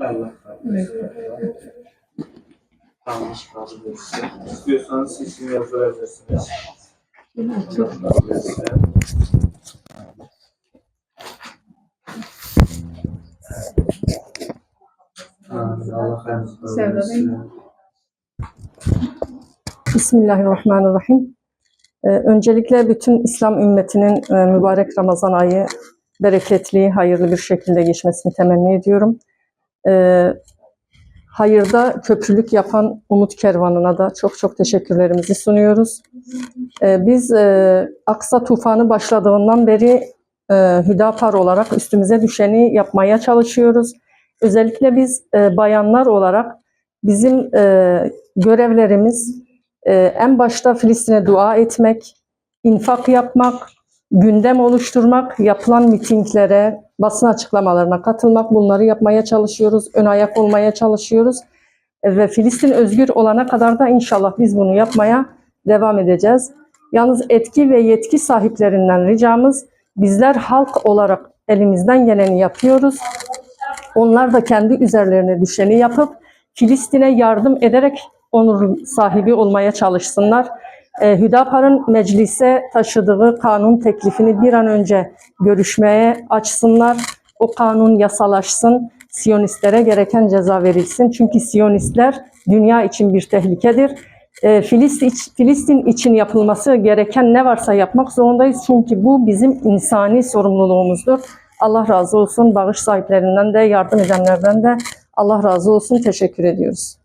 Allah yanlış kalıyorsa. İstiyorsanız isim yazabilirsiniz. Çok Allah hayırlısı. Bismillahirrahmanirrahim. Öncelikle bütün İslam ümmetinin mübarek Ramazan ayı bereketli, hayırlı bir şekilde geçmesini temenni ediyorum. Hayırda köprülük yapan Umut Kervanı'na da çok çok teşekkürlerimizi sunuyoruz. Biz Aksa tufanı başladığından beri Hüdapar olarak üstümüze düşeni yapmaya çalışıyoruz. Özellikle biz bayanlar olarak bizim görevlerimiz en başta Filistin'e dua etmek, infak yapmak, gündem oluşturmak, yapılan mitinglere, basın açıklamalarına katılmak, bunları yapmaya çalışıyoruz, ön ayak olmaya çalışıyoruz. Ve Filistin özgür olana kadar da inşallah biz bunu yapmaya devam edeceğiz. Yalnız etki ve yetki sahiplerinden ricamız, bizler halk olarak elimizden geleni yapıyoruz. Onlar da kendi üzerlerine düşeni yapıp Filistin'e yardım ederek onur sahibi olmaya çalışsınlar. Hüdapar'ın meclise taşıdığı kanun teklifini bir an önce görüşmeye açsınlar. O kanun yasalaşsın, Siyonistlere gereken ceza verilsin. Çünkü Siyonistler dünya için bir tehlikedir. Filistin için yapılması gereken ne varsa yapmak zorundayız. Çünkü bu bizim insani sorumluluğumuzdur. Allah razı olsun. Bağış sahiplerinden de, yardım edenlerden de Allah razı olsun. Teşekkür ediyoruz.